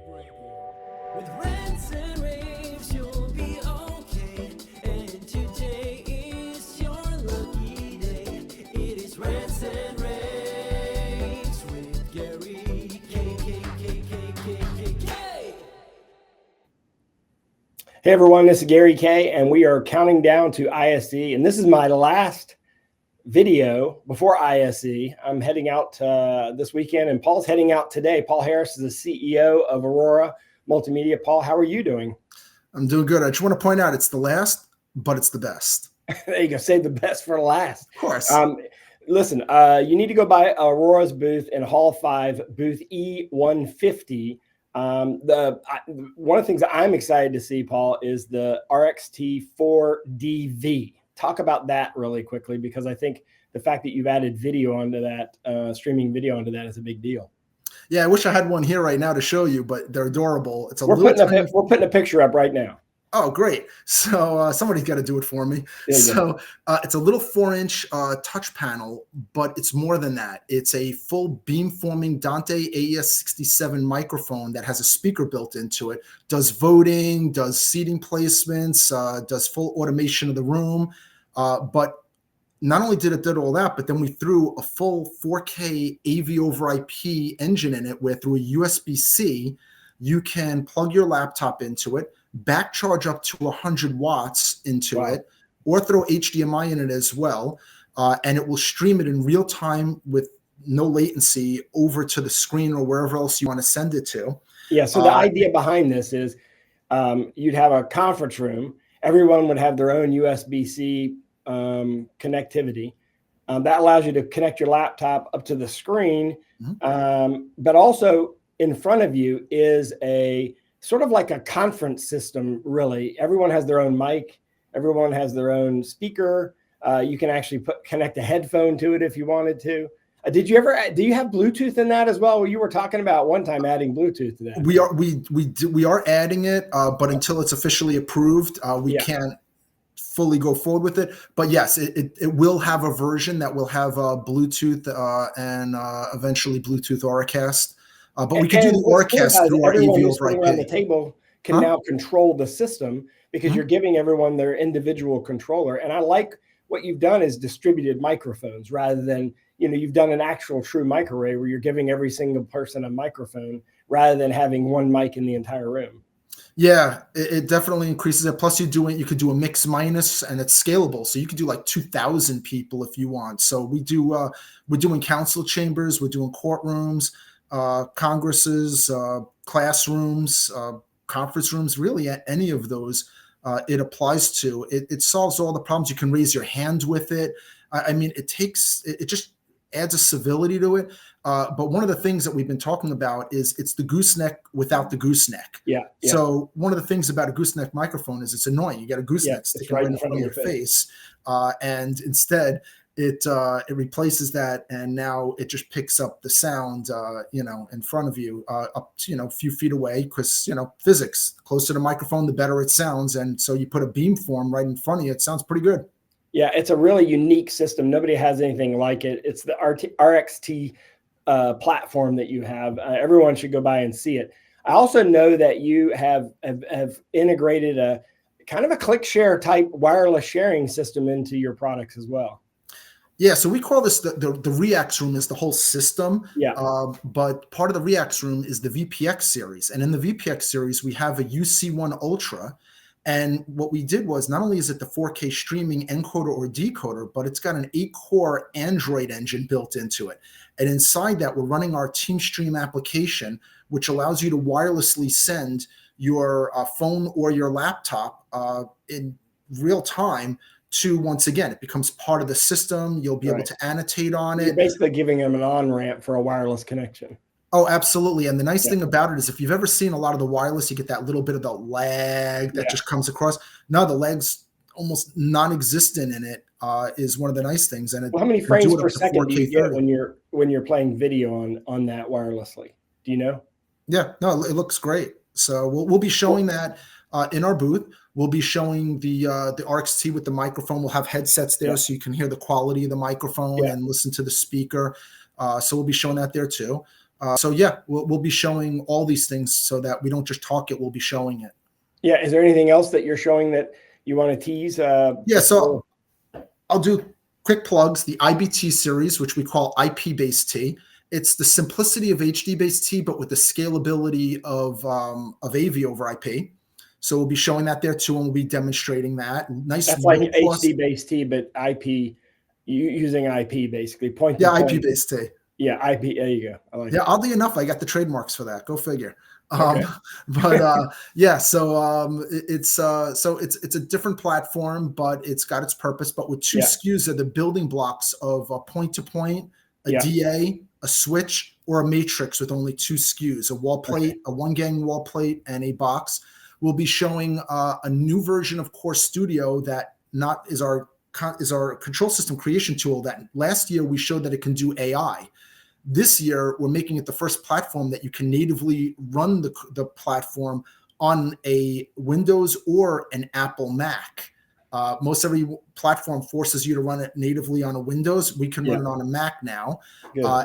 With rants and raves, you'll be okay. And today is your lucky day. It is Rants and Raves with Gary K. Hey everyone, this is Gary K, and we are counting down to ISE, and this is my last video before ISE. I'm heading out this weekend, and Paul's heading out today. Paul Harris is the CEO of Aurora Multimedia. Paul, how are you doing? I'm doing good. I just want to point out it's the last, but it's the best. There you go. Save the best for last. Of course. Listen, you need to go by Aurora's booth in Hall 5, booth E150. One of the things that I'm excited to see, Paul, is the RXT4DV. Talk about that really quickly, because I think the fact that you've added video onto that, streaming video onto that, is a big deal. Yeah, I wish I had one here right now to show you, but they're adorable. It's We're putting a picture up right now. Oh, great. So somebody's got to do it for me. So it's a little 4-inch touch panel, but it's more than that. It's a full beamforming Dante AES67 microphone that has a speaker built into it, does voting, does seating placements, does full automation of the room. But not only did it do all that, but then we threw a full 4K AV over IP engine in it, where through a USB-C, you can plug your laptop into it, back charge up to 100 watts into it, or throw HDMI in it as well, and it will stream it in real time with no latency over to the screen or wherever else you want to send it to. Yeah, so the idea behind this is you'd have a conference room. Everyone would have their own USB-C connectivity. That allows you to connect your laptop up to the screen, but also in front of you is a sort of like a conference system, really. Everyone has their own mic. Everyone has their own speaker. You can actually connect a headphone to it if you wanted to. Do you have Bluetooth in that as well? Well, you were talking about one time adding Bluetooth to that. We are adding it, but until it's officially approved, we can't fully go forward with it. But yes, it will have a version that will have Bluetooth and eventually Bluetooth Auracast. But we can do the Auracast through our AV over IP. Around the table can now control the system, because you're giving everyone their individual controller. And I like what you've done is distributed microphones rather than, you've done an actual true mic array where you're giving every single person a microphone rather than having one mic in the entire room. Yeah, it definitely increases it. Plus you could do a mix minus, and it's scalable. So you could do like 2,000 people if you want. So we're doing council chambers, we're doing courtrooms, congresses, classrooms, conference rooms, really any of those it applies to. It solves all the problems. You can raise your hand with it. I mean, it just adds a civility to it. But one of the things that we've been talking about is it's the gooseneck without the gooseneck. Yeah. So one of the things about a gooseneck microphone is it's annoying. You got a gooseneck sticking right in front of your face. And instead, it replaces that, and now it just picks up the sound, in front of you, up to, a few feet away, because, physics, closer to the microphone, the better it sounds. And so you put a beamform right in front of you, it sounds pretty good. Yeah, it's a really unique system. Nobody has anything like it. It's the RXT platform that you have. Everyone should go by and see it. I also know that you have integrated a kind of a ClickShare type wireless sharing system into your products as well. Yeah, so we call this the Reax room is the whole system. Yeah. But part of the Reax room is the VPX series. And in the VPX series, we have a UC1 Ultra. And what we did was, not only is it the 4K streaming encoder or decoder, but it's got an 8-core Android engine built into it. And inside that, we're running our TeamStream application, which allows you to wirelessly send your phone or your laptop in real time to, once again, it becomes part of the system. You'll be able to annotate on it. You're basically giving them an on-ramp for a wireless connection. Oh, absolutely. And the nice thing about it is, if you've ever seen a lot of the wireless, you get that little bit of the lag that just comes across. Now the lag's almost non-existent in it, is one of the nice things. And how many frames per second do you get when you're playing video on that wirelessly? Do you know? Yeah, no, it looks great. So we'll be showing that in our booth. We'll be showing the RXT with the microphone. We'll have headsets there so you can hear the quality of the microphone and listen to the speaker. So we'll be showing that there too. So yeah, we'll be showing all these things so that we don't just talk it, we'll be showing it. Yeah. Is there anything else that you're showing that you want to tease? Yeah, so I'll do quick plugs. The IBT series, which we call IP-based T. It's the simplicity of HD-based T, but with the scalability of AV over IP. So we'll be showing that there too, and we'll be demonstrating that. Nice. That's like HD-based T, but IP, using IP basically. Point to point. IP-based T. Yeah, IP. There you go. I like Yeah, oddly enough, I got the trademarks for that. Go figure. Okay. But yeah, so it's a different platform, but it's got its purpose. But with two SKUs are the building blocks of a point-to-point, a DA, a switch, or a matrix with only two SKUs: a wall plate, a one-gang wall plate, and a box. We'll be showing a new version of Core Studio that is our control system creation tool. That last year we showed that it can do AI. This year, we're making it the first platform that you can natively run the platform on a Windows or an Apple Mac. Most every platform forces you to run it natively on a Windows. We can run it on a Mac now.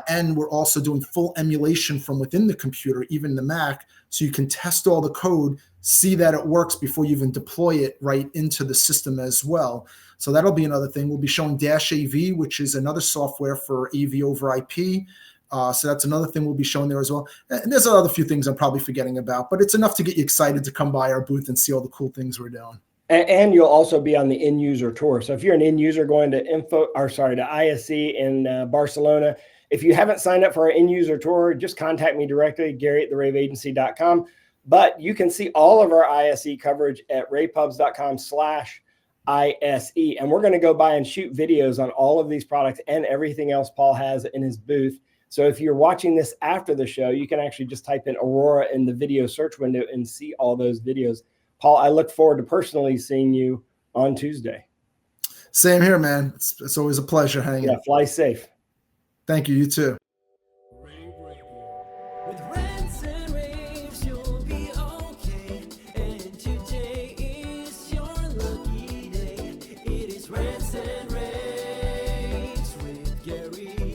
And we're also doing full emulation from within the computer, even the Mac, so you can test all the code, see that it works before you even deploy it right into the system as well. So that'll be another thing. We'll be showing Dash AV, which is another software for AV over IP. So that's another thing we'll be showing there as well. And there's another few things I'm probably forgetting about, but it's enough to get you excited to come by our booth and see all the cool things we're doing. And you'll also be on the end user tour. So if you're an end user going to ISE in Barcelona, if you haven't signed up for our end user tour, just contact me directly, Gary@theraveagency.com. But you can see all of our ISE coverage at ravepubs.com/ISE. And we're going to go by and shoot videos on all of these products and everything else Paul has in his booth. So if you're watching this after the show, you can actually just type in Aurora in the video search window and see all those videos. Paul, I look forward to personally seeing you on Tuesday. Same here, man. It's always a pleasure hanging. Yeah, fly safe. Thank you. You too. With rants and raves, you'll be okay. And today is your lucky day. It is rants and raves with Gary.